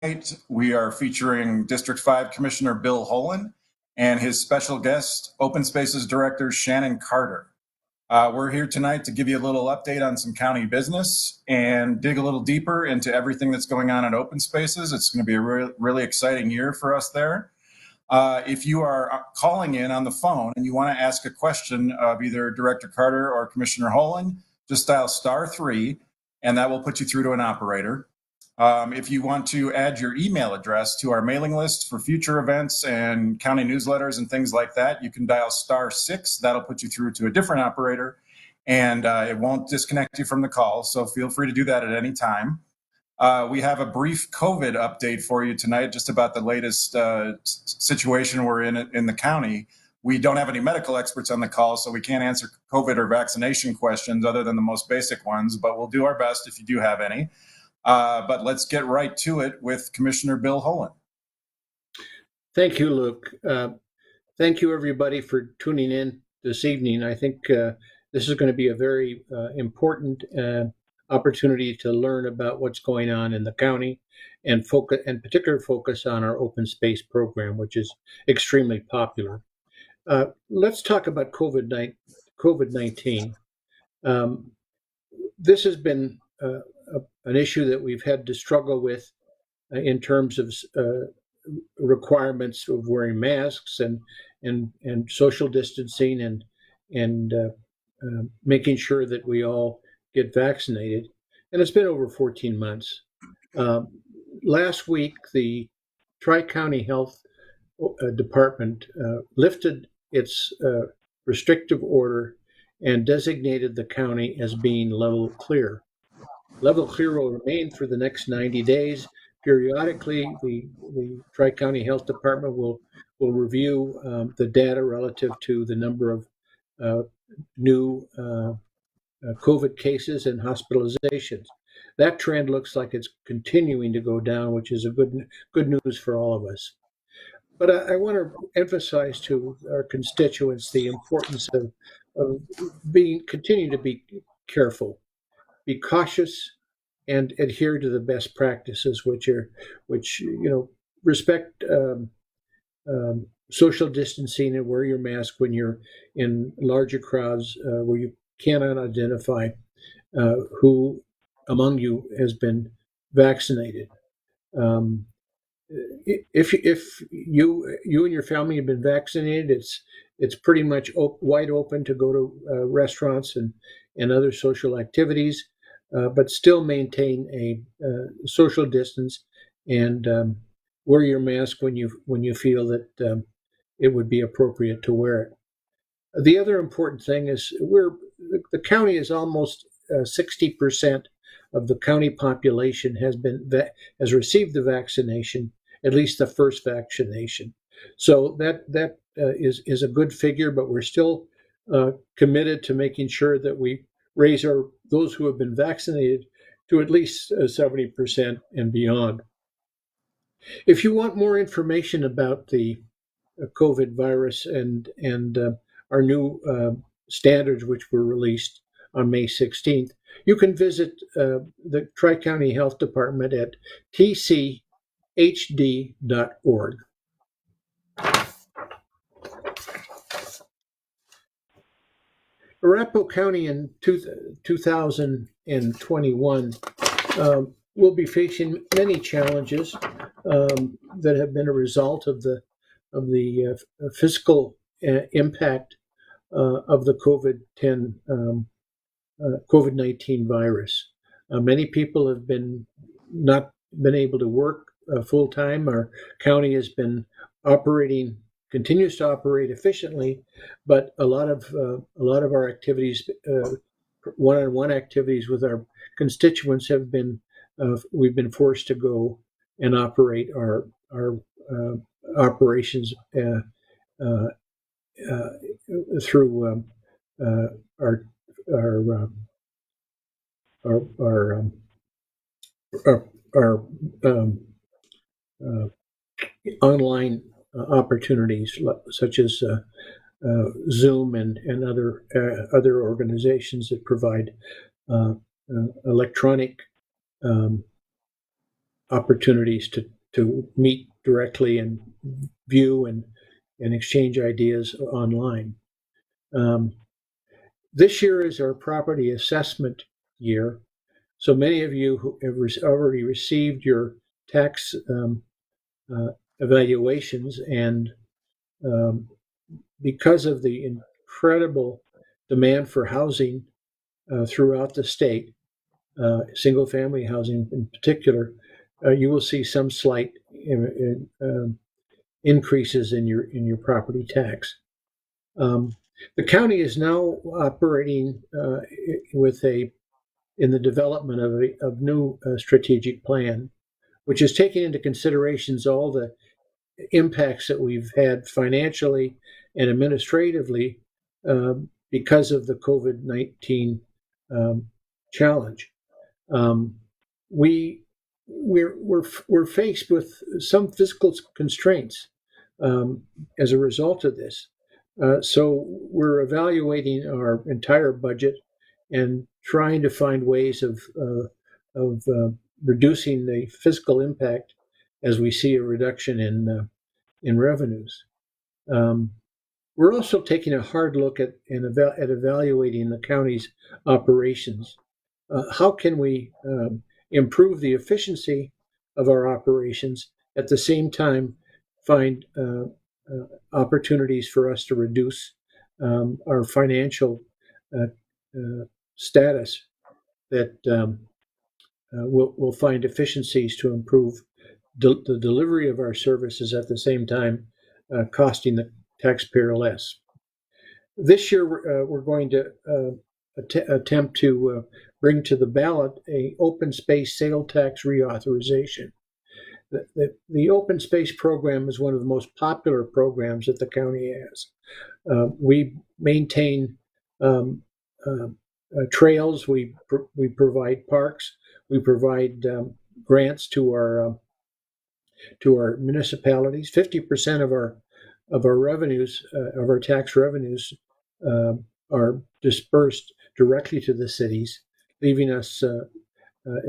We are featuring District 5 Commissioner Bill Holen and his special guest, Open Spaces Director Shannon Carter. We're here tonight to give you a little update on some county business and dig a little deeper into everything that's going on in open spaces. It's going to be a really exciting year for us there. If you are calling in on the phone and you want to ask a question of either Director Carter or Commissioner Holen, just dial *3 and that will put you through to an operator. If you want to add your email address to our mailing list for future events and county newsletters and things like that, you can dial *6. That'll put you through to a different operator, and it won't disconnect you from the call. So feel free to do that at any time. We have a brief COVID update for you tonight, just about the latest situation we're in the county. We don't have any medical experts on the call, so we can't answer COVID or vaccination questions other than the most basic ones, but we'll do our best if you do have any. But let's get right to it with Commissioner Bill Holen. Thank you, Luke. Thank you, everybody, for tuning in this evening. I think this is going to be a very important opportunity to learn about what's going on in the county and particular focus on our open space program, which is extremely popular. Let's talk about COVID-19. This has been an issue that we've had to struggle with in terms of requirements of wearing masks and social distancing and making sure that we all get vaccinated. And it's been over 14 months. Last week, the Tri-County Health Department lifted its restrictive order and designated the county as being level clear. Level clear will remain for the next 90 days. Periodically, the Tri-County Health Department will review the data relative to the number of new COVID cases and hospitalizations. That trend looks like it's continuing to go down, which is a good news for all of us. But I want to emphasize to our constituents the importance of continue to be careful. Be cautious and adhere to the best practices, which respect social distancing and wear your mask when you're in larger crowds where you cannot identify who among you has been vaccinated. If you and your family have been vaccinated, it's pretty much wide open to go to restaurants and other social activities. But still maintain a social distance and wear your mask when you feel that it would be appropriate to wear it. The other important thing is the county is almost 60% of the county population has received the vaccination, at least the first vaccination. So that is a good figure, but we're still committed to making sure that we raise those who have been vaccinated to at least 70% and beyond. If you want more information about the COVID virus and our new standards, which were released on May 16th, you can visit the Tri-County Health Department at tchd.org. Arapahoe County in 2021 will be facing many challenges that have been a result of the fiscal impact of the COVID-19 virus. Many people have not been able to work full time. Our county has been continues to operate efficiently, but a lot of our activities, one-on-one activities with our constituents, we've been forced to go and operate our operations through our online opportunities, such as Zoom and other organizations that provide electronic opportunities to meet directly and view and exchange ideas online. This year is our property assessment year. So many of you who have already received your tax evaluations, and because of the incredible demand for housing throughout the state, single-family housing in particular, you will see some slight increases in your property tax. The county is now operating in the development of new strategic plan, which is taking into considerations all the impacts that we've had financially and administratively because of the COVID-19 challenge. We're faced with some fiscal constraints as a result of this. So we're evaluating our entire budget and trying to find ways of reducing the fiscal impact as we see a reduction in revenues. We're also taking a hard look at evaluating the county's operations. How can we improve the efficiency of our operations, at the same time find opportunities for us to reduce our financial status, that we'll find efficiencies to improve the delivery of our services, at the same time costing the taxpayer less. This year, we're going to attempt to bring to the ballot a open space sale tax reauthorization. The open space program is one of the most popular programs that the county has. We maintain trails, we provide parks, we provide grants to our municipalities. 50% of our revenues, of our tax revenues, are dispersed directly to the cities, leaving us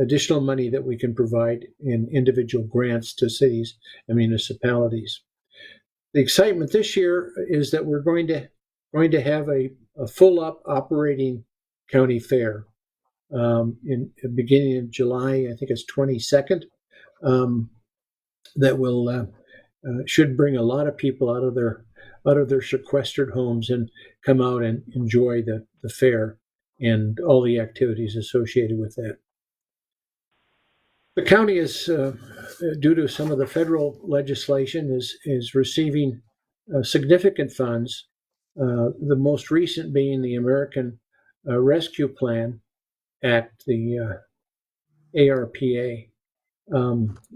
additional money that we can provide in individual grants to cities and municipalities. The excitement this year is that we're going to have a full up operating county fair in the beginning of July. I think it's 22nd. That will should bring a lot of people out of their sequestered homes and come out and enjoy the fair and all the activities associated with that. The county is, due to some of the federal legislation, is receiving significant funds. The most recent being the American Rescue Plan Act, the ARPA.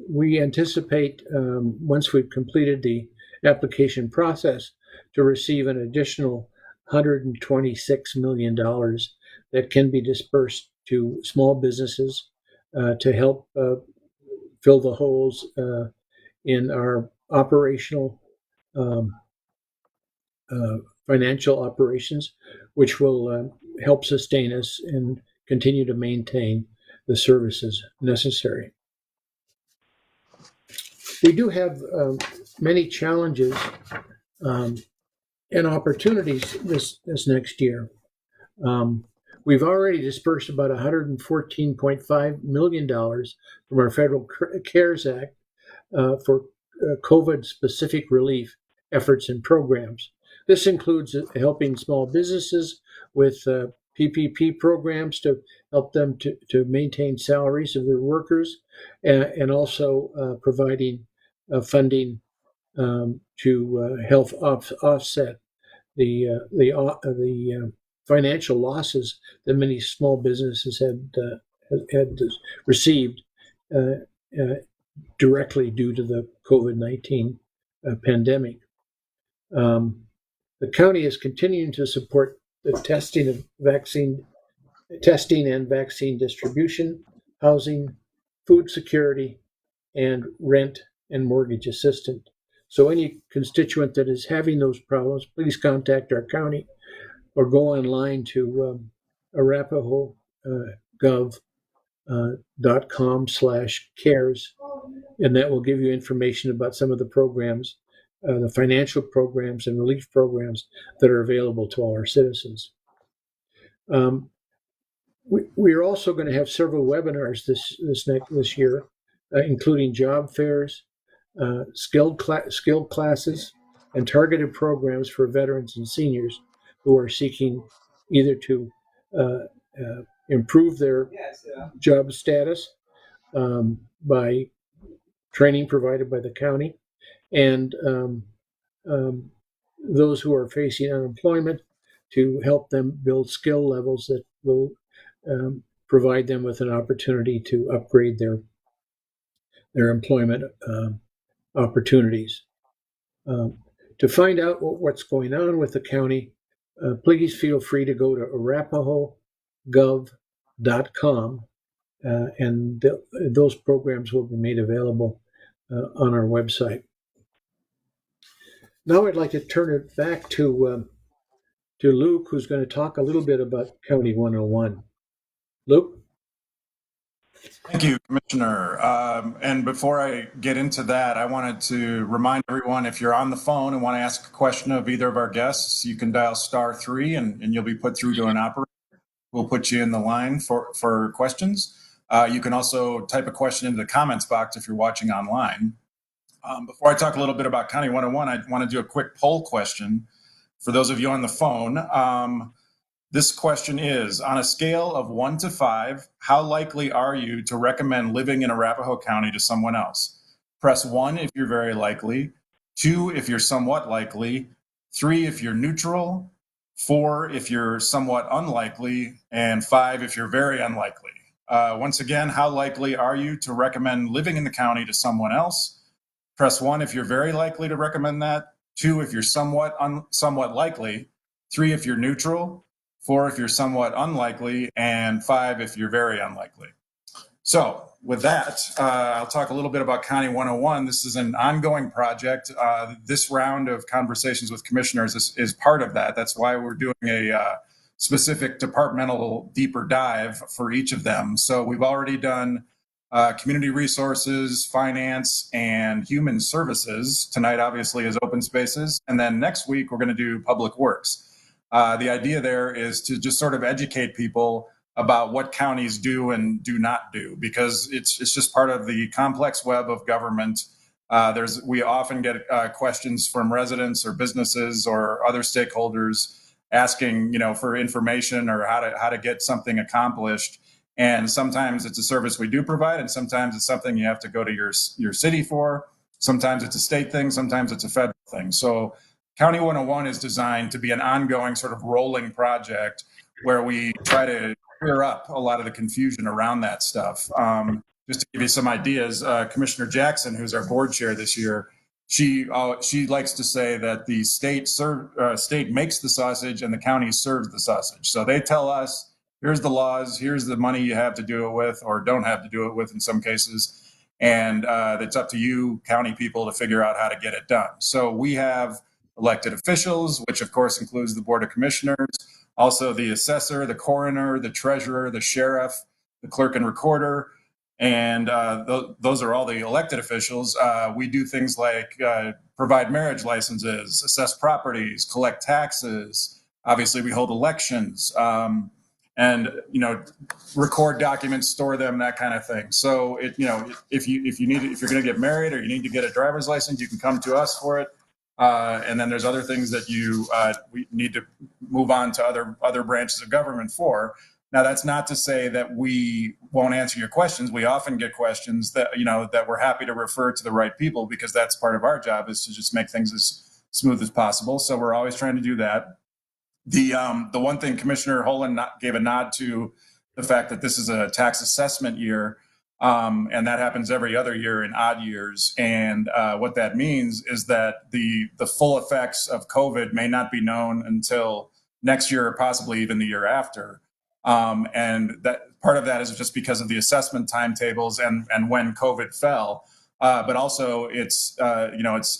We anticipate, once we've completed the application process, to receive an additional $126 million that can be dispersed to small businesses to help fill the holes in our operational financial operations, which will help sustain us and continue to maintain the services necessary. We do have many challenges and opportunities this next year. We've already dispersed about $114.5 million from our federal CARES Act for COVID-specific relief efforts and programs. This includes helping small businesses with PPP programs to help them to maintain salaries of their workers, and also providing funding to help offset the financial losses that many small businesses had received directly due to the COVID-19 pandemic. The county is continuing to support the testing and vaccine distribution, housing, food security, and rent and mortgage assistance. So any constituent that is having those problems, please contact our county or go online to arapahoegov.com/cares and that will give you information about some of the programs, the financial programs and relief programs that are available to all our citizens. We are also going to have several webinars this year, including job fairs, skilled classes, and targeted programs for veterans and seniors who are seeking either to improve their job status by training provided by the county, and those who are facing unemployment to help them build skill levels that will provide them with an opportunity to upgrade their employment opportunities. To find out what's going on with the county, please feel free to go to arapahoegov.com, and those programs will be made available on our website. Now I'd like to turn it back to Luke, who's going to talk a little bit about County 101. Luke? Thank you, Commissioner. And before I get into that, I wanted to remind everyone, if you're on the phone and want to ask a question of either of our guests, you can dial *3 and you'll be put through to an operator. We'll put you in the line for questions. You can also type a question into the comments box if you're watching online. Before I talk a little bit about County 101, I want to do a quick poll question for those of you on the phone. This question is, on a scale of 1 to 5, how likely are you to recommend living in Arapahoe County to someone else? Press 1 if you're very likely, 2 if you're somewhat likely, 3 if you're neutral, 4 if you're somewhat unlikely, and 5 if you're very unlikely. Once again, how likely are you to recommend living in the county to someone else? Press 1 if you're very likely to recommend that, 2 if you're somewhat likely, 3 if you're neutral, 4 if you're somewhat unlikely, and 5 if you're very unlikely. So with that, I'll talk a little bit about County 101. This is an ongoing project. This round of conversations with commissioners is part of that. That's why we're doing a specific departmental deeper dive for each of them. So we've already done community resources, finance, and human services. Tonight, obviously, is open spaces. And then next week, we're going to do public works. The idea there is to just sort of educate people about what counties do and do not do, because it's just part of the complex web of government. We often get questions from residents or businesses or other stakeholders asking, for information or how to get something accomplished. And sometimes it's a service we do provide, and sometimes it's something you have to go to your city for. Sometimes it's a state thing, sometimes it's a federal thing. So County 101 is designed to be an ongoing sort of rolling project where we try to clear up a lot of the confusion around that stuff. Just to give you some ideas, Commissioner Jackson, who's our board chair this year, she likes to say that the state makes the sausage and the county serves the sausage. So they tell us, here's the laws, here's the money you have to do it with or don't have to do it with in some cases. And it's up to you, county people, to figure out how to get it done. So we have elected officials, which of course includes the Board of Commissioners, also the assessor, the coroner, the treasurer, the sheriff, the clerk and recorder, and those are all the elected officials. We do things like provide marriage licenses, assess properties, collect taxes. Obviously, we hold elections, and record documents, store them, that kind of thing. So if you're going to get married or you need to get a driver's license, you can come to us for it. And then there's other things that we need to move on to other branches of government for. Now, that's not to say that we won't answer your questions. We often get questions that we're happy to refer to the right people, because that's part of our job, is to just make things as smooth as possible. So we're always trying to do that. The one thing Commissioner Holen gave a nod to, the fact that this is a tax assessment year. And that happens every other year in odd years. And what that means is that the full effects of COVID may not be known until next year or possibly even the year after. And that part of that is just because of the assessment timetables and when COVID fell. But also it's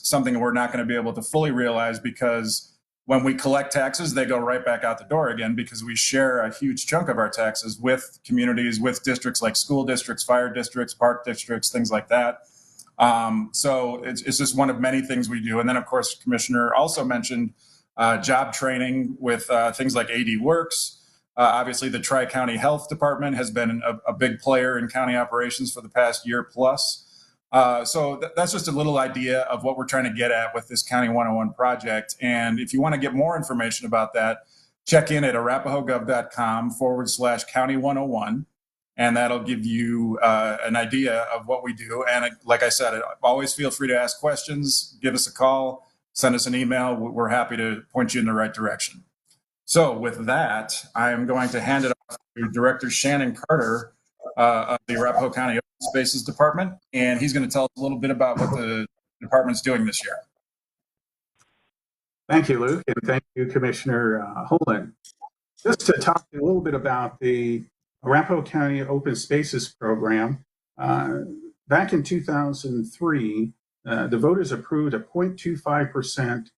something we're not going to be able to fully realize, because when we collect taxes, they go right back out the door again, because we share a huge chunk of our taxes with communities, with districts like school districts, fire districts, park districts, things like that. So it's just one of many things we do. And then, of course, Commissioner also mentioned job training with things like AD Works. Obviously, the Tri-County Health Department has been a big player in county operations for the past year plus. So that's just a little idea of what we're trying to get at with this County 101 project. And if you want to get more information about that, check in at arapahoegov.com/county 101. And that'll give you an idea of what we do. And like I said, always feel free to ask questions, give us a call, send us an email. We're happy to point you in the right direction. So with that, I'm going to hand it off to Director Shannon Carter of the Arapahoe County Open Spaces Department. And he's going to tell us a little bit about what the department's doing this year. Thank you, Luke, and thank you, Commissioner Holen. Just to talk a little bit about the Arapahoe County Open Spaces Program. Back in 2003, the voters approved a 0.25%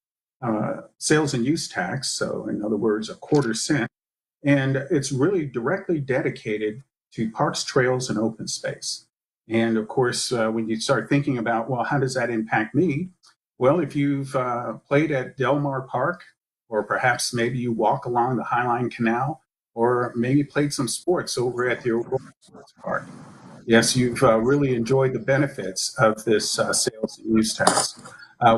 sales and use tax, so in other words, a quarter cent, and it's really directly dedicated to parks, trails, and open space. And of course, when you start thinking about, well, how does that impact me? Well, if you've played at Del Mar Park, or perhaps maybe you walk along the Highline Canal, or maybe played some sports over at the Aurora Sports Park. Yes, you've really enjoyed the benefits of this sales and use tax.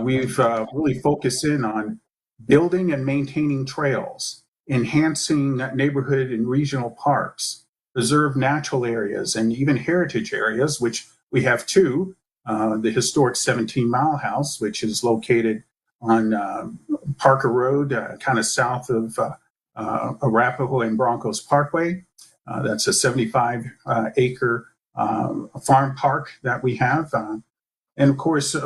We've really focused in on building and maintaining trails, enhancing neighborhood and regional parks, preserve natural areas, and even heritage areas, which we have two. The historic 17 Mile House, which is located on Parker Road, kind of south of Arapahoe and Broncos Parkway. That's a 75-acre farm park that we have. And of course,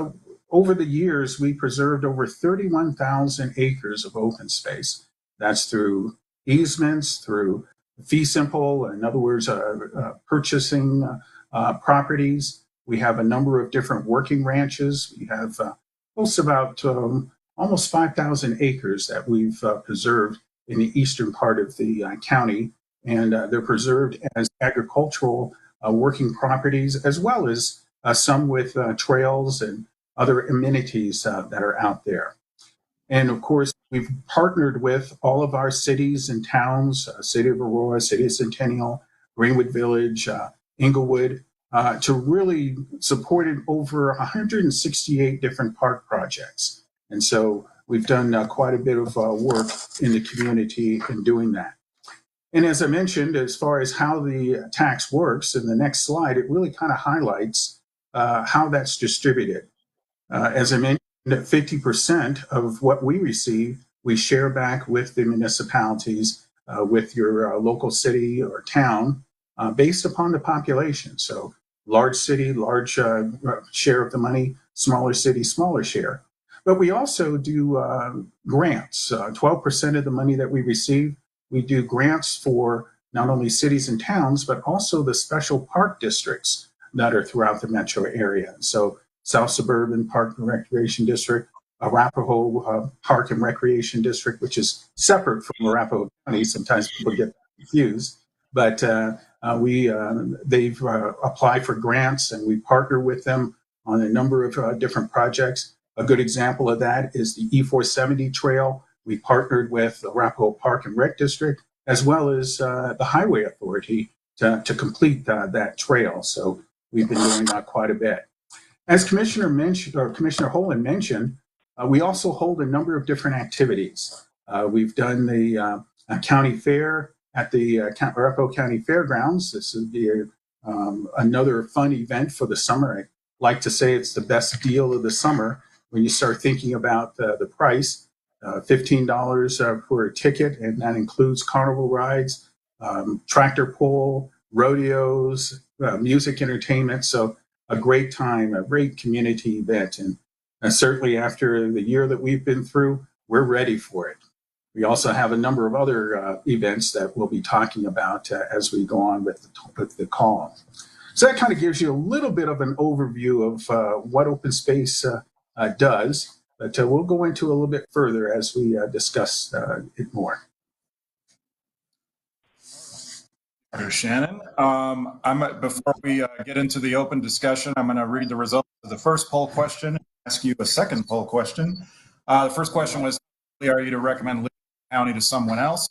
over the years, we preserved over 31,000 acres of open space. That's through easements, through fee simple, in other words, purchasing properties. We have a number of different working ranches. We have close about almost 5,000 acres that we've preserved in the eastern part of the county. And they're preserved as agricultural working properties, as well as some with trails and other amenities that are out there. And of course, we've partnered with all of our cities and towns, City of Aurora, City of Centennial, Greenwood Village, Inglewood, to really support over 168 different park projects. And so we've done quite a bit of work in the community in doing that. And as I mentioned, as far as how the tax works, in the next slide, it really kind of highlights how that's distributed. As I mentioned, 50% of what we receive, we share back with the municipalities, with your local city or town, based upon the population. So large city, large share of the money, smaller city, smaller share. But we also do grants. 12% of the money that we receive, we do grants for not only cities and towns, but also the special park districts that are throughout the metro area. So South Suburban Park and Recreation District, Arapahoe Park and Recreation District, which is separate from Arapahoe County. Sometimes people get confused, but they've applied for grants, and we partner with them on a number of different projects. A good example of that is the E470 trail. We partnered with the Arapahoe Park and Rec District, as well as the Highway Authority to complete that trail. So we've been doing quite a bit. As Commissioner Holen mentioned, we also hold a number of different activities. We've done the county fair at the Arapahoe County Fairgrounds. This would be another fun event for the summer. I like to say it's the best deal of the summer when you start thinking about the price. $15 for a ticket, and that includes carnival rides, tractor pull, rodeos, music entertainment. So a great time, a great community event. And certainly after the year that we've been through, we're ready for it. We also have a number of other events that we'll be talking about as we go on with the call. So that kind of gives you a little bit of an overview of what open space does, but we'll go into a little bit further as we discuss it more. Dr. Shannon. Before we get into the open discussion, I'm going to read the results of the first poll question and ask you a second poll question. The first question was, how likely are you to recommend leaving the county to someone else?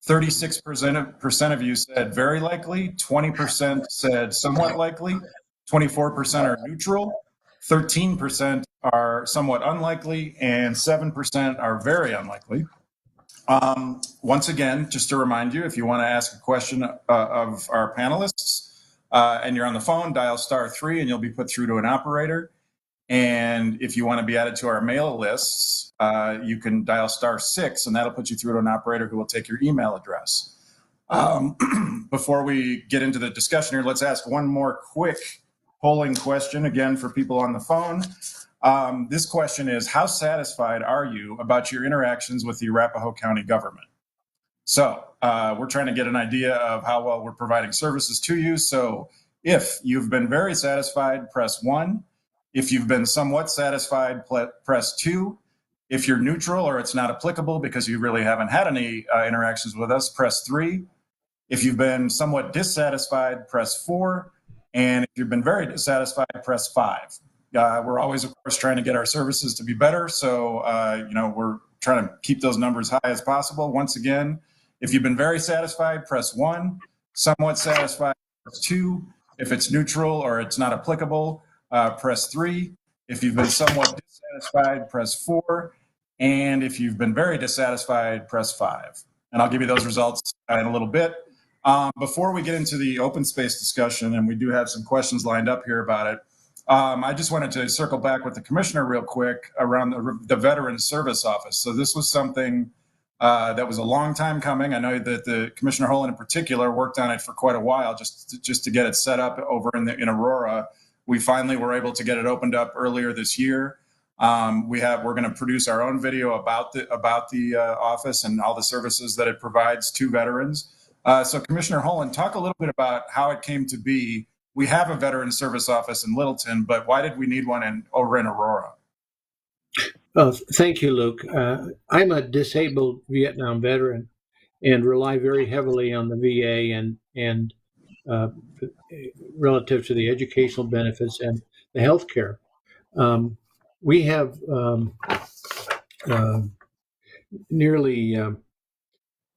36% of you said very likely, 20% said somewhat likely, 24% are neutral, 13% are somewhat unlikely, and 7% are very unlikely. Once again, just to remind you, if you want to ask a question of our panelists and you're on the phone, dial *3 and you'll be put through to an operator. And if you want to be added to our mail lists, you can dial *6 and that'll put you through to an operator who will take your email address. Before we get into the discussion here, let's ask one more quick polling question again for people on the phone. This question is, how satisfied are you about your interactions with the Arapahoe County Government? So we're trying to get an idea of how well we're providing services to you. So if you've been very satisfied, press 1. If you've been somewhat satisfied, press 2. If you're neutral or it's not applicable because you really haven't had any interactions with us, press 3. If you've been somewhat dissatisfied, press 4. And if you've been very dissatisfied, press 5. We're always, of course, trying to get our services to be better. So, we're trying to keep those numbers high as possible. Once again, if you've been very satisfied, press 1. Somewhat satisfied, press 2. If it's neutral or it's not applicable, press 3. If you've been somewhat dissatisfied, press 4. And if you've been very dissatisfied, press 5. And I'll give you those results in a little bit. Before we get into the open space discussion, and we do have some questions lined up here about it, I just wanted to circle back with the commissioner real quick around the Veteran Service Office. So this was something that was a long time coming. I know that the Commissioner Holen in particular worked on it for quite a while just to get it set up over in Aurora. We finally were able to get it opened up earlier this year. We're going to produce our own video about the office and all the services that it provides to veterans. So Commissioner Holen, talk a little bit about how it came to be. We have a Veteran Service Office in Littleton, but why did we need one over in Aurora? Thank you, Luke. I'm a disabled Vietnam veteran and rely very heavily on the VA and relative to the educational benefits and the health care. We have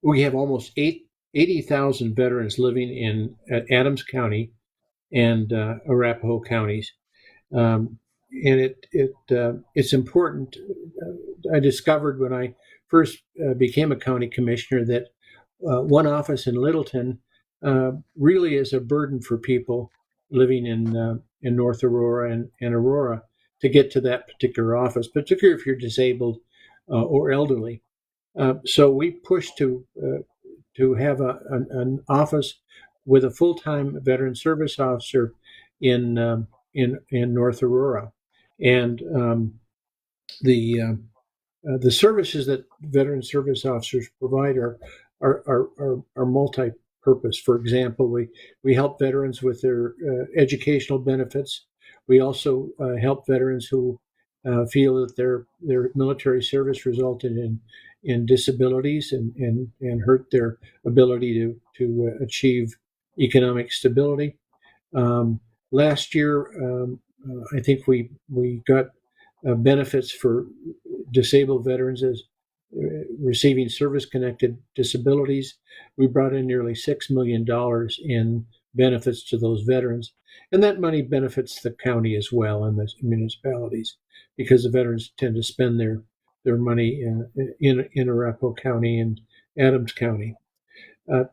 we have almost 80,000 veterans living in Adams County and Arapahoe counties. And it's important. I discovered when I first became a county commissioner that one office in Littleton really is a burden for people living in North Aurora and Aurora to get to that particular office, particularly if you're disabled or elderly. So we pushed to have an office with a full-time veteran service officer in North Aurora, and the services that veteran service officers provide are multi-purpose. For example, we help veterans with their educational benefits. We also help veterans who feel that their military service resulted in disabilities and hurt their ability to achieve economic stability. Last year, I think we got benefits for disabled veterans as receiving service-connected disabilities. We brought in nearly $6 million in benefits to those veterans, and that money benefits the county as well and the municipalities, because the veterans tend to spend their money in Arapahoe County and Adams County.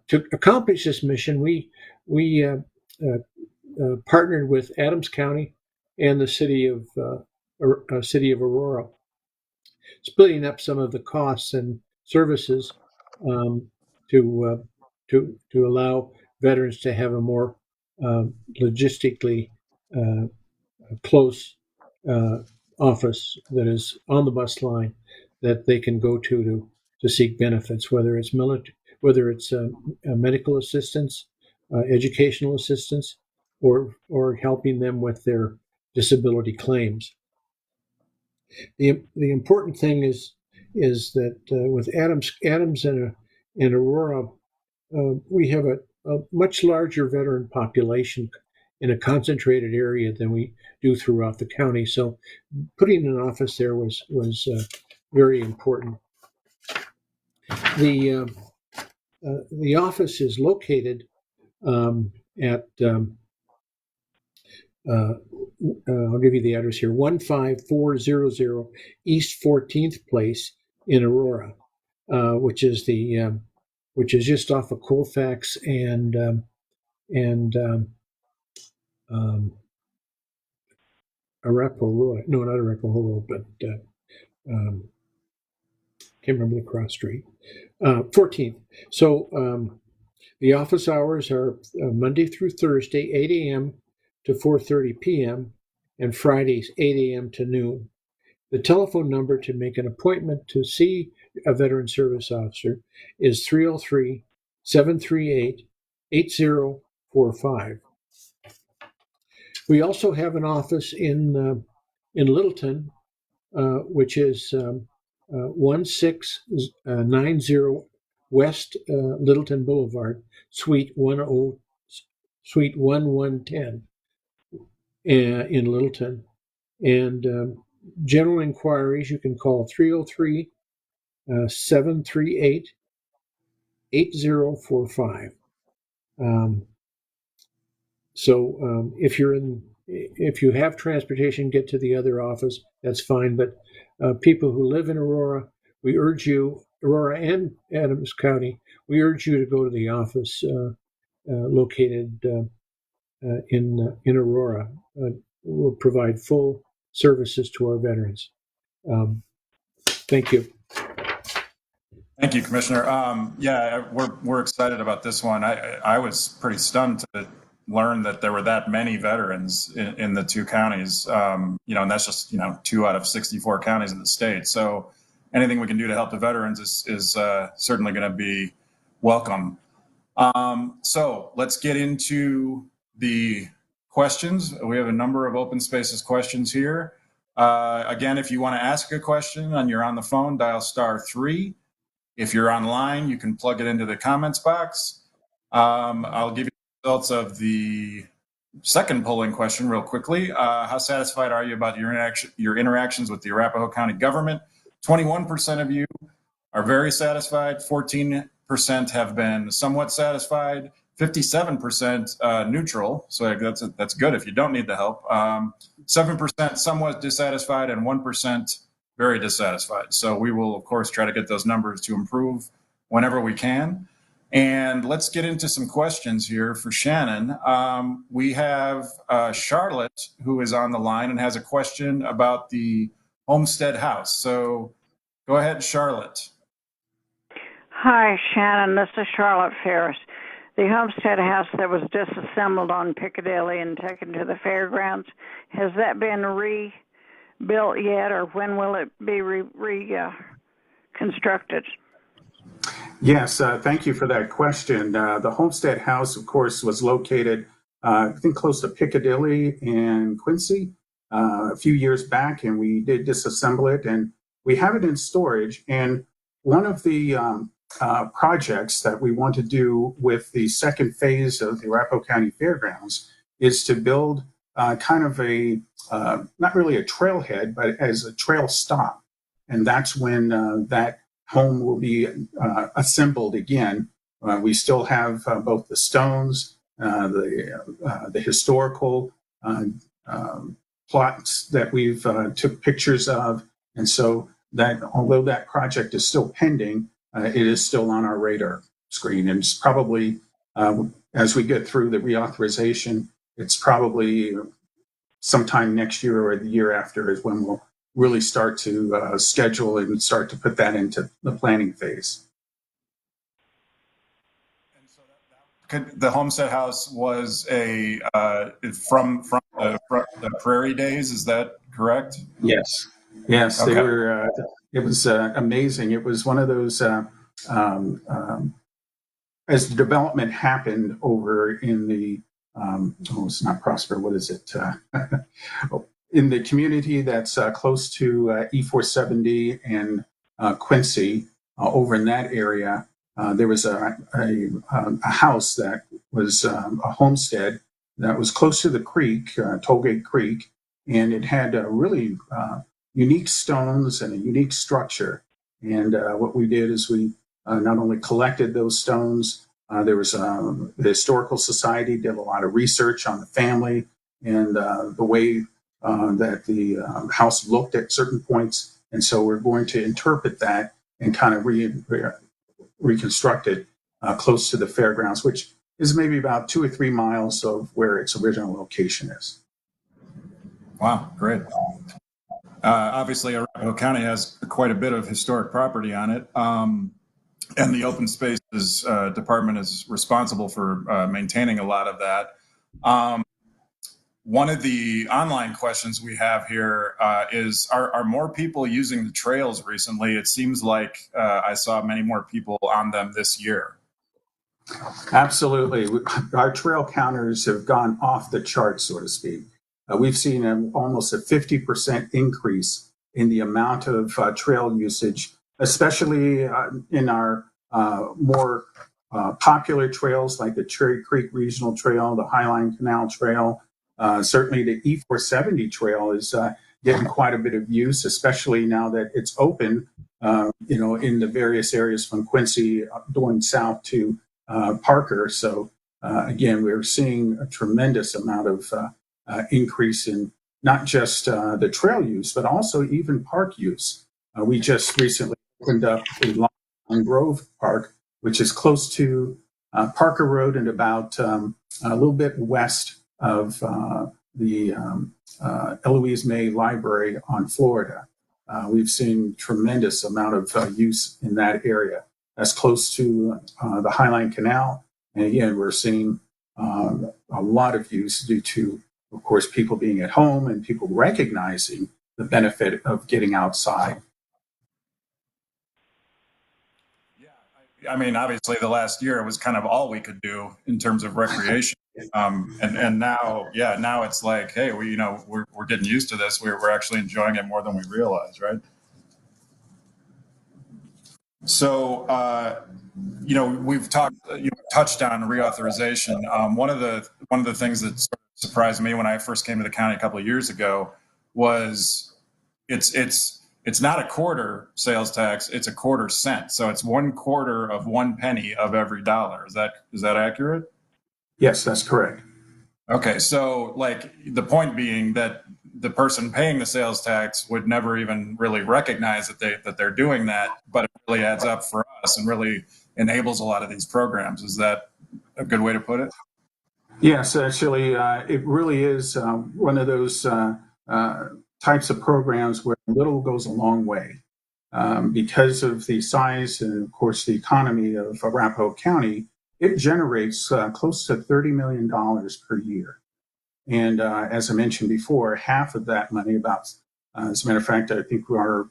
To accomplish this mission, we partnered with Adams County and the city of Aurora, splitting up some of the costs and services to allow veterans to have a more logistically close office that is on the bus line that they can go to seek benefits, whether it's medical assistance, educational assistance, or helping them with their disability claims. The important thing is that with Adams and Aurora, we have a much larger veteran population in a concentrated area than we do throughout the county. So putting an office there was very important. The office is located at I'll give you the address here: 15400 East 14th Place in Aurora, which is just off of Colfax and Arapahoe. No, not Arapahoe, but can't remember the cross street. 14th. So the office hours are Monday through Thursday, 8 a.m. to 4:30 p.m. and Fridays, 8 a.m. to noon. The telephone number to make an appointment to see a veteran service officer is 303-738-8045. We also have an office in Littleton, which is 1690 West Littleton Boulevard, Suite 1110 in Littleton. And general inquiries, you can call 303-738-8045. If you have transportation, get to the other office, that's fine. But people who live in Aurora, we urge you, Aurora and Adams County, we urge you to go to the office located in Aurora. We'll provide full services to our veterans. Thank you. Thank you, Commissioner. Yeah, we're excited about this one. I was pretty stunned to learn that there were that many veterans in the two counties. And that's just 2 out of 64 counties in the state. So anything we can do to help the veterans is certainly going to be welcome. So let's get into the questions. We have a number of open spaces questions here. Again, if you want to ask a question and you're on the phone, dial *3. If you're online, you can plug it into the comments box. I'll give you the results of the second polling question real quickly. How satisfied are you about your interactions with the Arapahoe County Government? 21% of you are very satisfied. 14% have been somewhat satisfied. 57% neutral. So that's good if you don't need the help. 7% somewhat dissatisfied, and 1% very dissatisfied. So we will, of course, try to get those numbers to improve whenever we can. And let's get into some questions here for Shannon. We have Charlotte, who is on the line and has a question about the Homestead House. So go ahead, Charlotte. Hi, Shannon. This is Charlotte Ferris. The Homestead House that was disassembled on Piccadilly and taken to the fairgrounds, has that been rebuilt yet, or when will it be reconstructed? Yes, thank you for that question. The Homestead House, of course, was located, I think, close to Piccadilly and Quincy a few years back, and we did disassemble it, and we have it in storage. And one of the projects that we want to do with the second phase of the Arapahoe County Fairgrounds is to build kind of a, not really a trailhead, but as a trail stop. And that's when that home will be assembled again. We still have both the stones, the historical plots that we've took pictures of. And so that, although that project is still pending, it is still on our radar screen. And it's probably, as we get through the reauthorization, it's probably sometime next year or the year after is when we'll really start to schedule and start to put that into the planning phase. And so the Homestead House was from the Prairie days. Is that correct? Yes. Yes, okay. They were. It was amazing. It was one of those. As the development happened over in the, it's not Prosper. What is it? In the community that's close to E470 and Quincy, over in that area, there was a house that was a homestead that was close to the creek, Tollgate Creek, and it had really unique stones and a unique structure. And what we did is we not only collected those stones, there was the Historical Society did a lot of research on the family and the way that the house looked at certain points. And so we're going to interpret that and kind of reconstruct it close to the fairgrounds, which is maybe about 2 or 3 miles of where its original location is. Wow, great. Obviously, Arapahoe County has quite a bit of historic property on it, and the Open Spaces Department is responsible for maintaining a lot of that. One of the online questions we have here is, are more people using the trails recently? It seems like I saw many more people on them this year. Absolutely. Our trail counters have gone off the charts, so to speak. We've seen almost a 50% increase in the amount of trail usage, especially in our more popular trails like the Cherry Creek Regional Trail, the Highline Canal Trail. Certainly the E470 trail is getting quite a bit of use, especially now that it's open, in the various areas from Quincy going south to Parker. So again, we're seeing a tremendous amount of increase in not just the trail use, but also even park use. We just recently opened up the Long Grove Park, which is close to Parker Road and about a little bit west of the Eloise May Library on Florida. We've seen tremendous amount of use in that area. That's close to the Highline Canal. And again, we're seeing a lot of use due to, of course, people being at home and people recognizing the benefit of getting outside. I mean, obviously, the last year it was kind of all we could do in terms of recreation, and now, now it's like, hey, we're getting used to this. We're actually enjoying it more than we realize, right? So, we've touched on reauthorization. One of the things that sort of surprised me when I first came to the county a couple of years ago was it's not a quarter sales tax; it's a quarter cent. So it's 1/4 of 1 penny of every dollar. Is that accurate? Yes, that's correct. Okay, so like the point being that the person paying the sales tax would never even really recognize that they're doing that, but it really adds up for us and really enables a lot of these programs. Is that a good way to put it? Yes, actually, it really is one of those types of programs where little goes a long way. Because of the size and, of course, the economy of Arapahoe County, it generates close to $30 million per year. And as I mentioned before, half of that money, as a matter of fact, I think our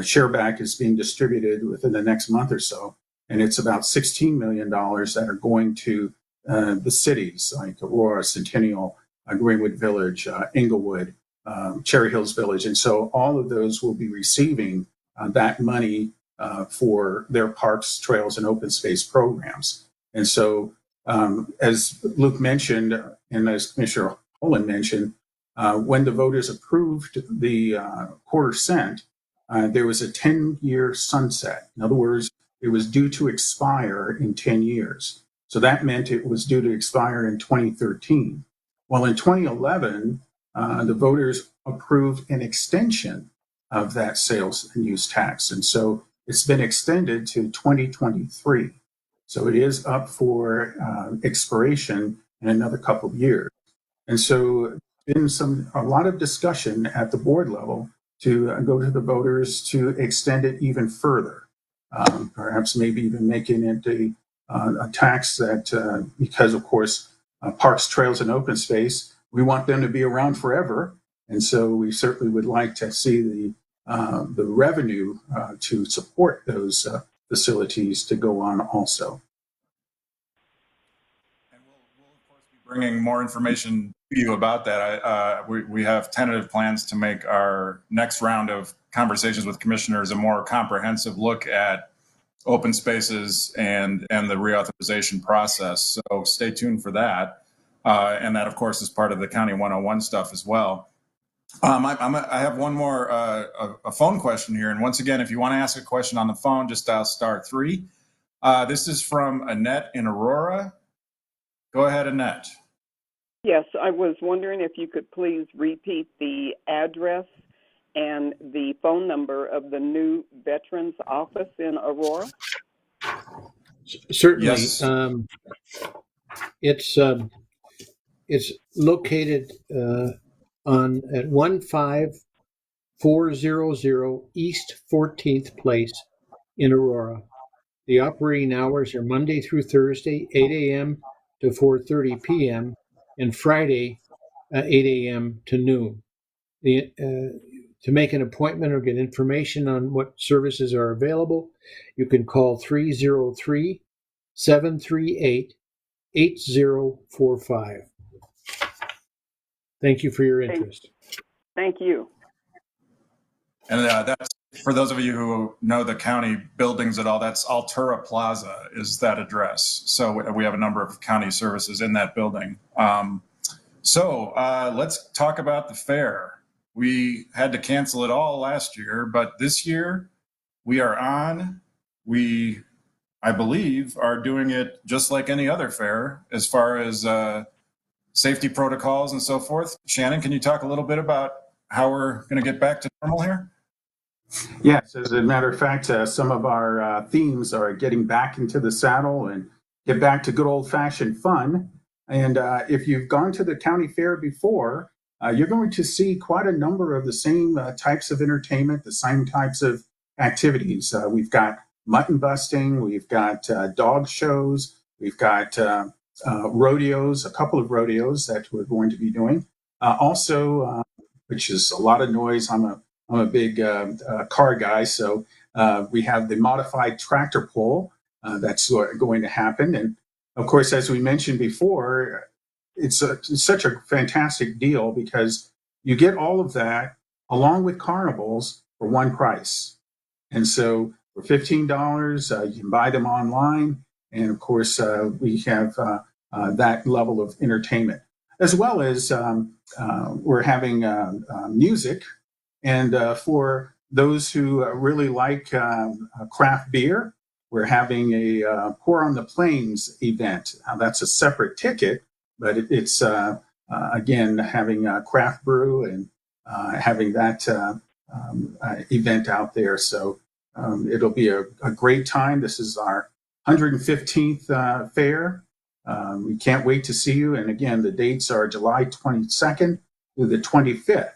share back is being distributed within the next month or so. And it's about $16 million that are going to the cities like Aurora, Centennial, Greenwood Village, Inglewood, Cherry Hills Village. And so all of those will be receiving that money for their parks, trails, and open space programs. And so, as Luke mentioned, and as Commissioner Holen mentioned, when the voters approved the quarter cent, there was a 10-year sunset. In other words, it was due to expire in 10 years. So that meant it was due to expire in 2013. Well, in 2011, the voters approved an extension of that sales and use tax. And so it's been extended to 2023. So it is up for expiration in another couple of years. And so there's been a lot of discussion at the board level to go to the voters to extend it even further. Perhaps maybe even making it a tax that, because of course, parks, trails, and open space, we want them to be around forever. And so we certainly would like to see the revenue to support those facilities to go on also. And we'll of course be bringing more information to you about that. We have tentative plans to make our next round of conversations with commissioners a more comprehensive look at open spaces and the reauthorization process. So stay tuned for that. And that, of course, is part of the County 101 stuff as well. I have one more a phone question here. And once again, if you want to ask a question on the phone, just dial *3. This is from Annette in Aurora. Go ahead, Annette. Yes, I was wondering if you could please repeat the address and the phone number of the new Veterans Office in Aurora. Certainly. Yes. It's located at 15400 East 14th Place in Aurora. The operating hours are Monday through Thursday, 8 a.m. to 4:30 p.m. and Friday, 8 a.m. to noon. To make an appointment or get information on what services are available, you can call 303-738-8045. Thank you for your interest. Thank you. And that's, for those of you who know the county buildings at all, that's Altura Plaza is that address. So we have a number of county services in that building. So let's talk about the fair. We had to cancel it all last year, but this year we are on. We, I believe, are doing it just like any other fair as far as safety protocols and so forth. Shannon, can you talk a little bit about how we're going to get back to normal here? Yes, as a matter of fact, some of our themes are getting back into the saddle and get back to good old-fashioned fun. And if you've gone to the county fair before, you're going to see quite a number of the same types of entertainment, the same types of activities. We've got mutton busting, we've got dog shows, we've got rodeos, a couple of rodeos that we're going to be doing. Also, which is a lot of noise. I'm a big car guy, so we have the modified tractor pull that's going to happen. And of course, as we mentioned before, it's such a fantastic deal because you get all of that along with carnivals for one price. And so for $15, you can buy them online. And of course, we have that level of entertainment, as well as we're having music. And for those who really like craft beer, we're having a Pour on the Plains event. Now, that's a separate ticket, but it's, again, having craft brew and having that event out there. So it'll be a great time. This is our 115th fair. We can't wait to see you. And again, the dates are July 22nd through the 25th.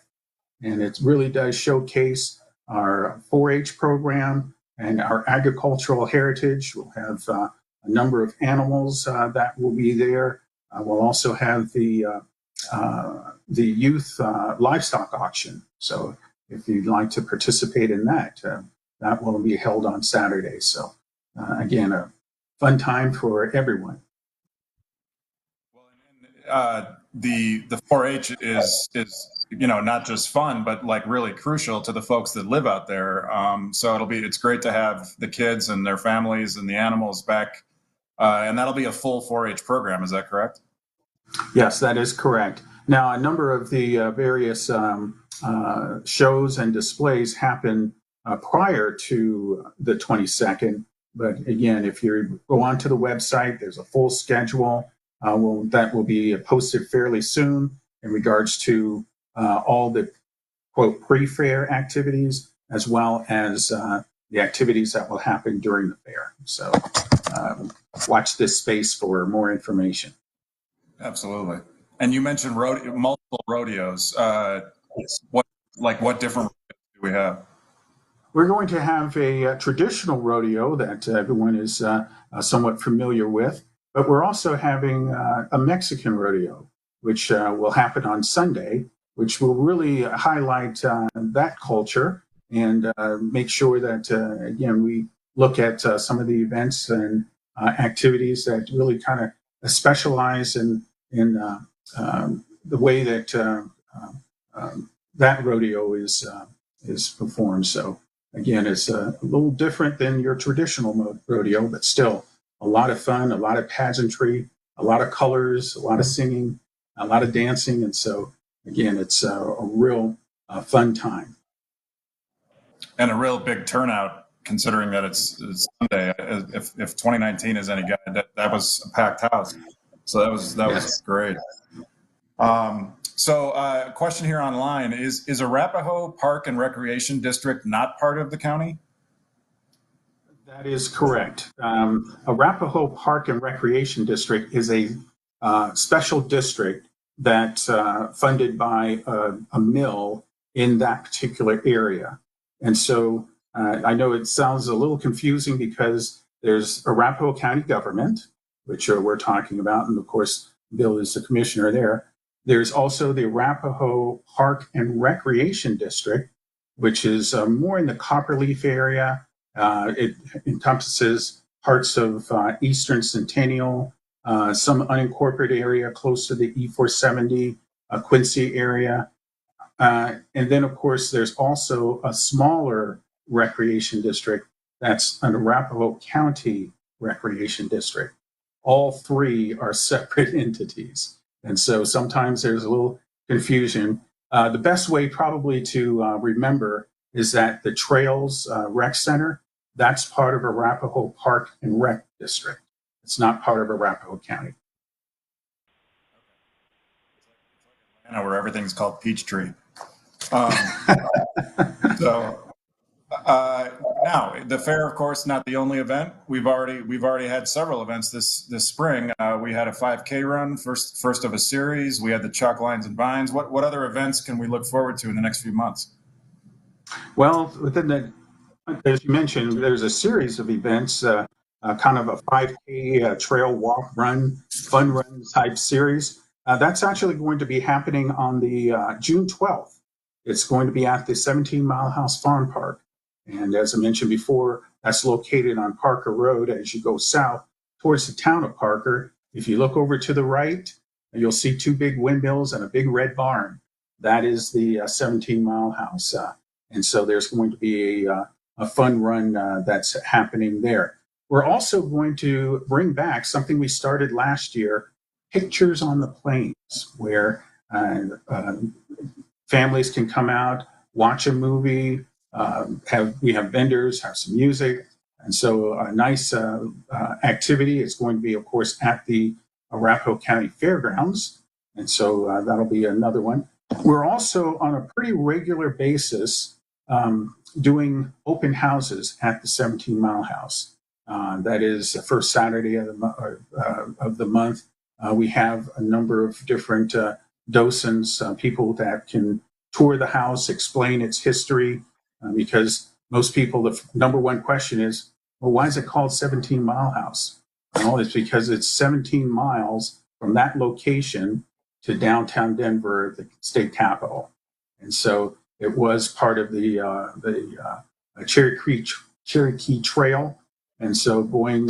And it really does showcase our 4-H program and our agricultural heritage. We'll have a number of animals that will be there. We'll also have the youth livestock auction. So if you'd like to participate in that, that will be held on Saturday. So again, a fun time for everyone. Well, the 4-H is not just fun, but like really crucial to the folks that live out there. So it's great to have the kids and their families and the animals back, and that'll be a full 4-H program. Is that correct? Yes, that is correct. Now, a number of the various shows and displays happen prior to the 22nd. But again, if you go onto the website, there's a full schedule that will be posted fairly soon in regards to all the, quote, pre-fair activities, as well as the activities that will happen during the fair. So watch this space for more information. Absolutely. And you mentioned multiple rodeos. What different rodeos do we have? We're going to have a traditional rodeo that everyone is somewhat familiar with, but we're also having a Mexican rodeo, which will happen on Sunday, which will really highlight that culture and make sure that, again, we look at some of the events and activities that really kind of specialize in the way that that rodeo is performed. So again, it's a little different than your traditional rodeo, but still a lot of fun, a lot of pageantry, a lot of colors, a lot of singing, a lot of dancing. And so, again, it's a real fun time. And a real big turnout, considering that it's Sunday. If 2019 is any guide, that was a packed house. So that was Yes. great. So question here online is Arapahoe Park and Recreation District not part of the county? That is correct. Arapahoe Park and Recreation District is a special district that's funded by a mill in that particular area. And so I know it sounds a little confusing because there's Arapahoe County Government, which we're talking about, and of course, Bill is the commissioner there. There's also the Arapahoe Park and Recreation District, which is more in the Copperleaf area. It encompasses parts of Eastern Centennial, some unincorporated area close to the E470 Quincy area. And then, of course, there's also a smaller recreation district that's an Arapahoe County Recreation District. All three are separate entities. And so sometimes there's a little confusion. The best way probably to remember is that the Trails Rec Center, that's part of Arapahoe Park and Rec District. It's not part of Arapahoe County. Where everything's called Peachtree. So now the fair, of course, not the only event. We've already had several events this spring. We had a 5K run, first of a series. We had the Chalk Lines and Vines. What other events can we look forward to in the next few months? Well, as you mentioned, there's a series of events, kind of a 5K trail walk run, fun run type series. That's actually going to be happening on the June 12th. It's going to be at the 17 Mile House Farm Park. And as I mentioned before, that's located on Parker Road as you go south towards the town of Parker. If you look over to the right, you'll see two big windmills and a big red barn. That is the 17 Mile House. And so there's going to be a fun run that's happening there. We're also going to bring back something we started last year, Pictures on the Plains, where families can come out, watch a movie, we have vendors, have some music. And so a nice activity is going to be, of course, at the Arapahoe County Fairgrounds. And so that'll be another one. We're also on a pretty regular basis doing open houses at the 17 Mile House. That is the first Saturday of the month. We have a number of different docents, people that can tour the house, explain its history, because most people, the number one question is, well, why is it called 17 Mile House? Well, it's because it's 17 miles from that location to downtown Denver, the state capital. And so it was part of the Cherokee Trail. And so going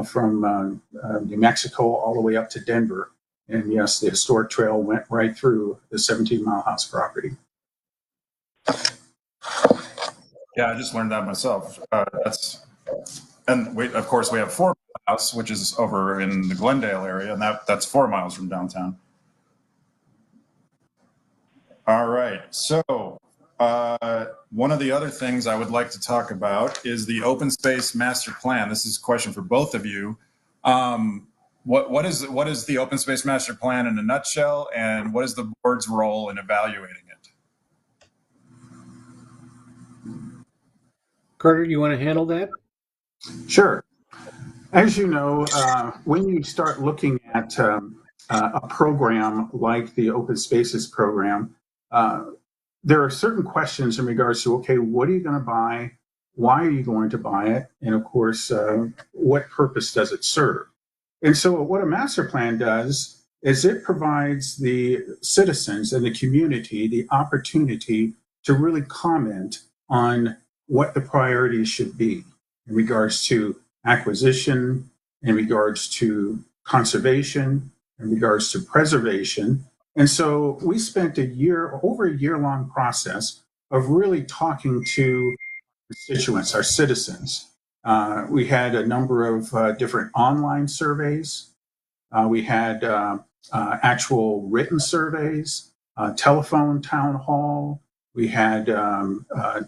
from New Mexico all the way up to Denver. And yes, the historic trail went right through the 17 Mile House property. Yeah, I just learned that myself. Of course, we have 4 Mile House, which is over in the Glendale area, and that's 4 miles from downtown. All right. So one of the other things I would like to talk about is the open space master plan. This is a question for both of you. What is the open space master plan in a nutshell, and what is the board's role in evaluating it? Carter, you want to handle that? Sure. As you know, when you start looking at a program like the Open Spaces program, there are certain questions in regards to, okay, what are you going to buy? Why are you going to buy it? And of course, what purpose does it serve? And so what a master plan does is it provides the citizens and the community the opportunity to really comment on what the priorities should be in regards to acquisition, in regards to conservation, in regards to preservation. And so we spent over a year long process of really talking to constituents, our citizens. We had a number of different online surveys. We had actual written surveys, telephone town hall. We had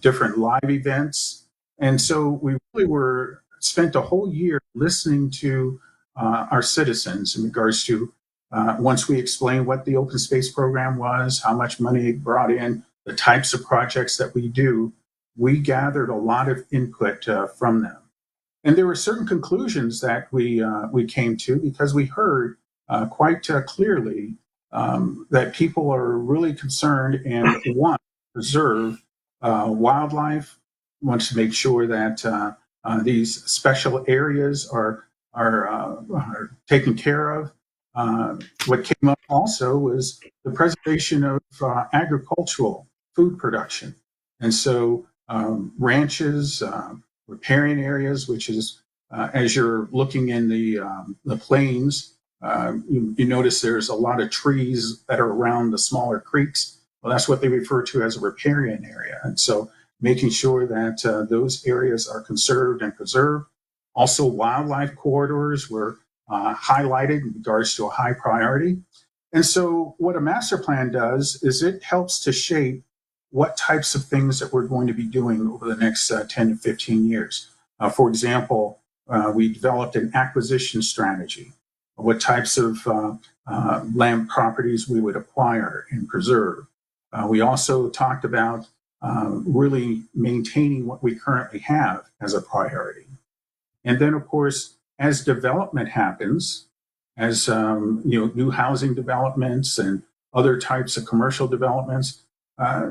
different live events. And so we really spent a whole year listening to our citizens in regards to once we explained what the open space program was, how much money it brought in, the types of projects that we do, we gathered a lot of input from them. And there were certain conclusions that we came to because we heard quite clearly that people are really concerned and want to preserve wildlife, want to make sure that these special areas are taken care of. What came up also was the preservation of agricultural food production. And so ranches, riparian areas, which is as you're looking in the plains, you notice there's a lot of trees that are around the smaller creeks. Well, that's what they refer to as a riparian area. And so making sure that those areas are conserved and preserved. Also, wildlife corridors were highlighted in regards to a high priority. And so what a master plan does is it helps to shape what types of things that we're going to be doing over the next 10 to 15 years. For example, we developed an acquisition strategy, what types of land properties we would acquire and preserve. We also talked about really maintaining what we currently have as a priority. And then, of course, as development happens, as new housing developments and other types of commercial developments,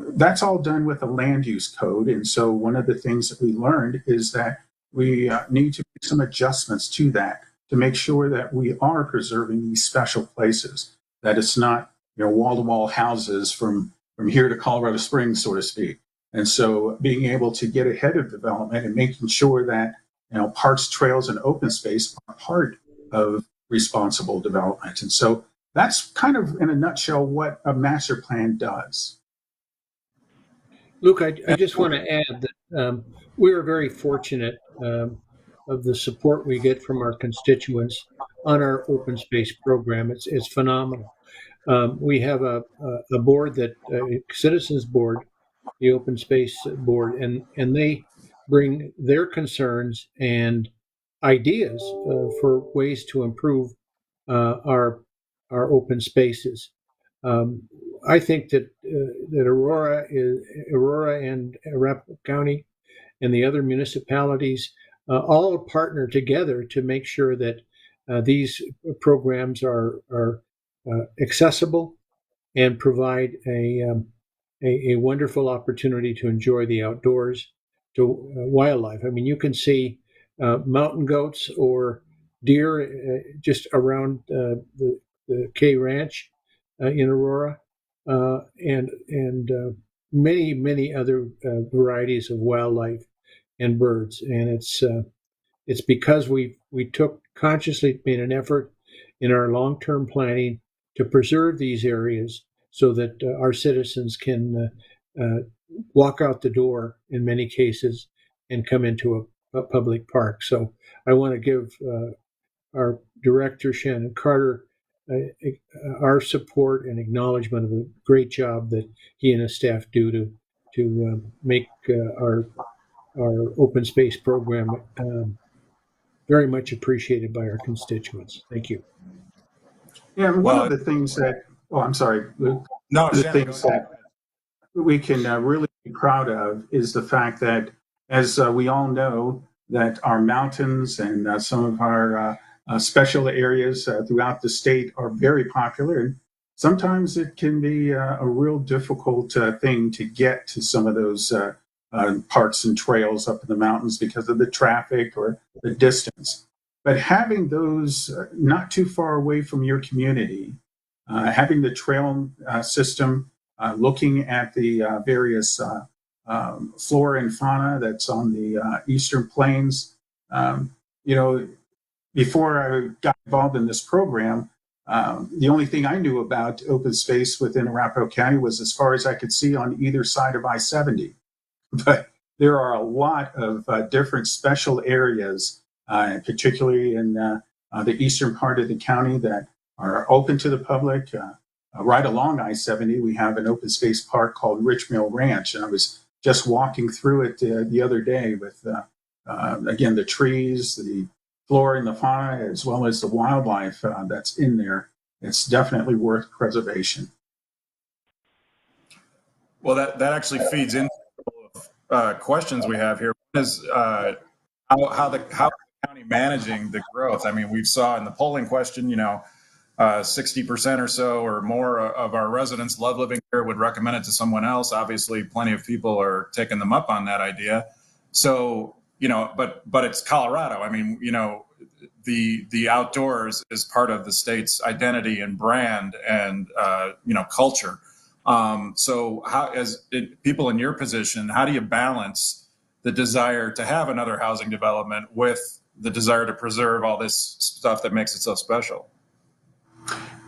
that's all done with a land use code. And so one of the things that we learned is that we need to make some adjustments to that to make sure that we are preserving these special places, that it's not wall-to-wall houses from here to Colorado Springs, so to speak. And so being able to get ahead of development and making sure that parks, trails, and open space are part of responsible development. And so that's kind of in a nutshell what a master plan does. Luke, I just want to add that we are very fortunate of the support we get from our constituents on our open space program. It's phenomenal. We have a board a citizens board, the open space board, and they bring their concerns and ideas for ways to improve our open spaces. I think that Aurora and Arapahoe County and the other municipalities all partner together to make sure that these programs are accessible and provide a wonderful opportunity to enjoy the outdoors, to wildlife. I mean, you can see mountain goats or deer just around the K Ranch in Aurora, and many other varieties of wildlife and birds. And it's because we took consciously made an effort in our long-term planning to preserve these areas so that our citizens can walk out the door in many cases and come into a public park. So I want to give our director, Shannon Carter, our support and acknowledgement of the great job that he and his staff do to make our open space program very much appreciated by our constituents. Thank you. Yeah, one of the things that, I'm sorry, Luke. No, one of the Shannon, things that we can really be proud of is the fact that, as we all know, that our mountains and some of our special areas throughout the state are very popular. And sometimes it can be a real difficult thing to get to some of those parks and trails up in the mountains because of the traffic or the distance. But having those not too far away from your community, having the trail system, looking at the various flora and fauna that's on the eastern plains. Before I got involved in this program, the only thing I knew about open space within Arapahoe County was as far as I could see on either side of I-70. But there are a lot of different special areas, particularly in the eastern part of the county, that are open to the public. Right along I-70, we have an open space park called Rich Mill Ranch, and I was just walking through it the other day with, again, the trees, the flora and the fauna, as well as the wildlife that's in there. It's definitely worth preservation. Well, that actually feeds into questions we have here. One is how the county managing the growth. I mean, we saw in the polling question, 60% or so or more of our residents love living here, would recommend it to someone else. Obviously, plenty of people are taking them up on that idea. So, but it's Colorado. I mean, the outdoors is part of the state's identity and brand and, culture. So how, as people in your position, how do you balance the desire to have another housing development with the desire to preserve all this stuff that makes it so special?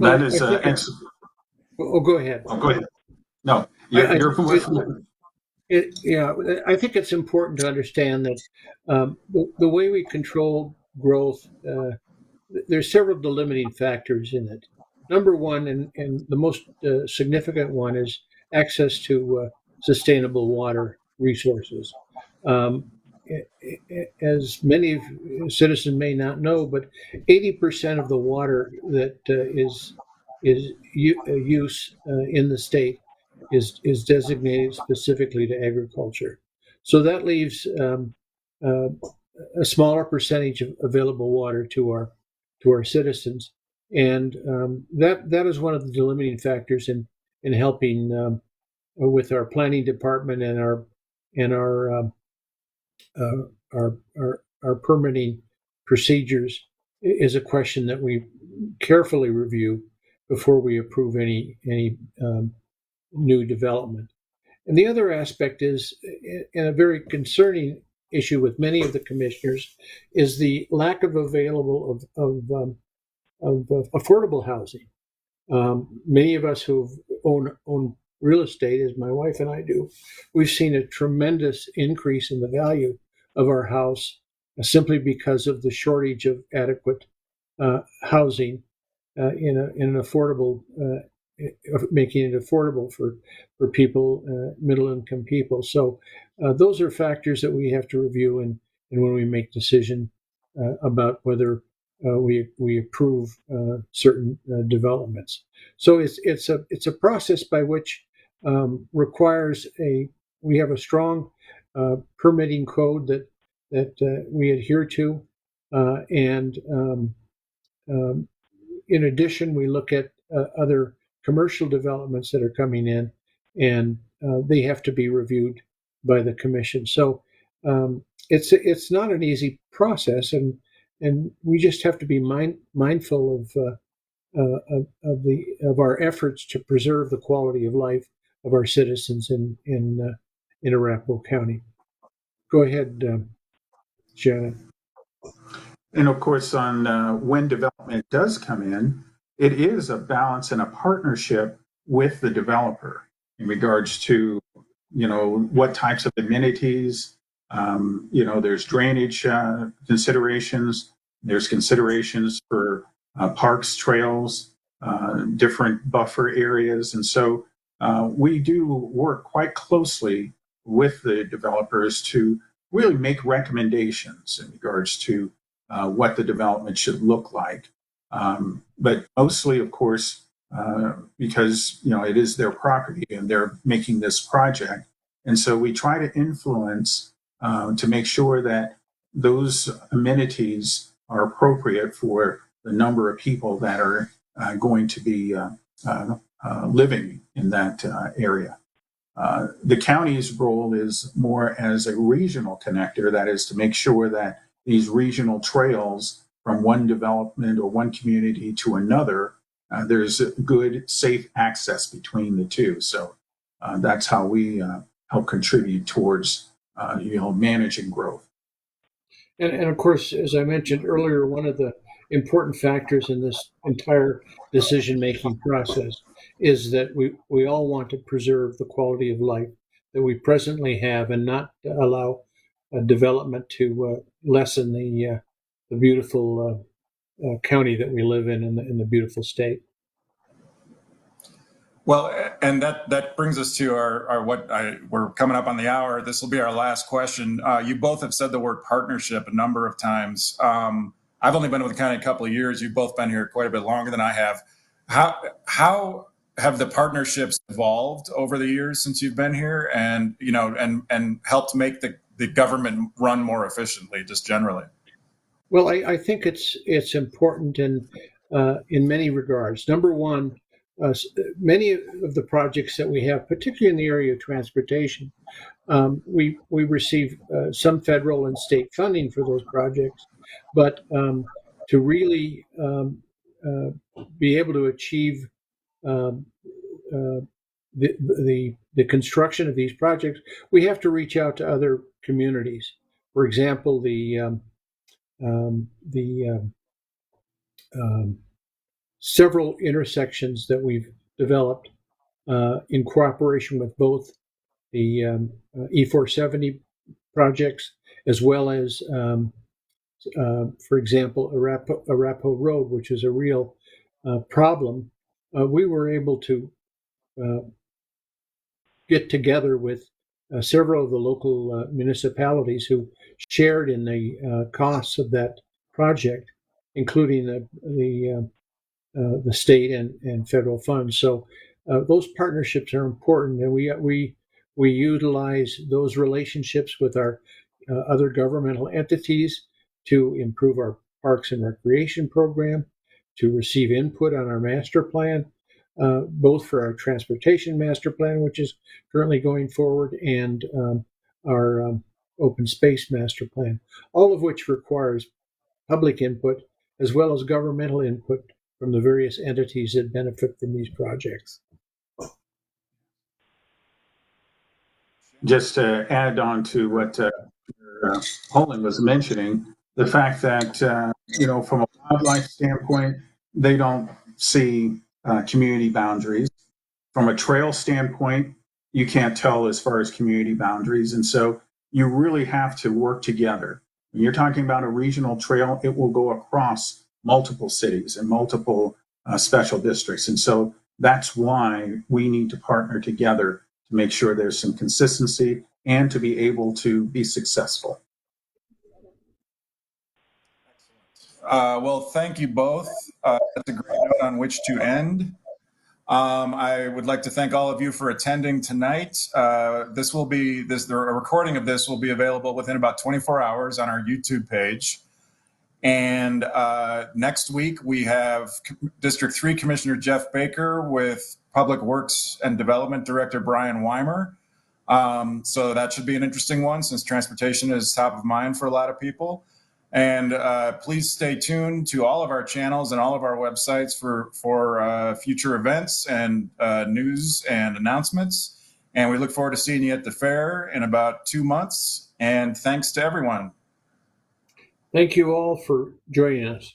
That is go ahead. Oh, go ahead. No, I think it's important to understand that the way we control growth, there's several delimiting factors in it. Number one, and the most significant one, is access to sustainable water resources. As many citizens may not know, but 80% of the water that is use in the state is designated specifically to agriculture. So that leaves a smaller percentage of available water to our citizens, and that is one of the delimiting factors in helping with our planning department and our permitting procedures. Is a question that we carefully review before we approve any new development. And the other aspect is, and a very concerning issue with many of the commissioners, is the lack of available of affordable housing. Many of us who own real estate, as my wife and I do, we've seen a tremendous increase in the value of our house simply because of the shortage of adequate housing in an affordable, making it affordable for people, middle income people. So those are factors that we have to review, and when we make decision about whether we approve certain developments. So it's a process by which requires we have a strong permitting code that we adhere to, and in addition, we look at other commercial developments that are coming in, and they have to be reviewed by the commission. So it's not an easy process, and we just have to be mindful of our efforts to preserve the quality of life of our citizens in Arapahoe County. Go ahead, Shannon. And of course, on when development does come in, it is a balance and a partnership with the developer in regards to, what types of amenities. There's drainage considerations. There's considerations for parks, trails, different buffer areas. And so we do work quite closely with the developers to really make recommendations in regards to what the development should look like. But mostly, of course, because it is their property and they're making this project. And so we try to influence to make sure that those amenities are appropriate for the number of people that are going to be living in that area. The county's role is more as a regional connector, that is to make sure that these regional trails from one development or one community to another, there's good, safe access between the two. So that's how we help contribute towards managing growth. And of course, as I mentioned earlier, one of the important factors in this entire decision-making process is that we all want to preserve the quality of life that we presently have and not allow development to lessen the beautiful county that we live in the beautiful state. Well, and that brings us to we're coming up on the hour. This will be our last question. You both have said the word partnership a number of times. I've only been with the county a couple of years. You've both been here quite a bit longer than I have. How have the partnerships evolved over the years since you've been here, and and helped make the government run more efficiently, just generally? Well, I think it's important in many regards. Number one, many of the projects that we have, particularly in the area of transportation, we receive some federal and state funding for those projects, but to really be able to achieve the construction of these projects, we have to reach out to other communities. For example, the several intersections that we've developed in cooperation with both the E470 projects as well as, for example, Arapahoe Road, which is a real problem. We were able to get together with several of the local municipalities who shared in the costs of that project, including the state and federal funds. So those partnerships are important, and we utilize those relationships with our other governmental entities to improve our parks and recreation program, to receive input on our master plan, both for our transportation master plan, which is currently going forward, and our open space master plan, all of which requires public input as well as governmental input from the various entities that benefit from these projects. Just to add on to what Holen was mentioning, the fact that, from a wildlife standpoint, they don't see community boundaries. From a trail standpoint, you can't tell as far as community boundaries. And so you really have to work together. When you're talking about a regional trail, it will go across multiple cities and multiple special districts. And so that's why we need to partner together to make sure there's some consistency and to be able to be successful. Well, thank you both. That's a great note on which to end. I would like to thank all of you for attending tonight. The recording of this will be available within about 24 hours on our YouTube page. And next week we have District 3 Commissioner Jeff Baker with Public Works and Development Director Brian Weimer. So that should be an interesting one, since transportation is top of mind for a lot of people. And please stay tuned to all of our channels and all of our websites for future events and news and announcements. And we look forward to seeing you at the fair in about 2 months. And thanks to everyone. Thank you all for joining us.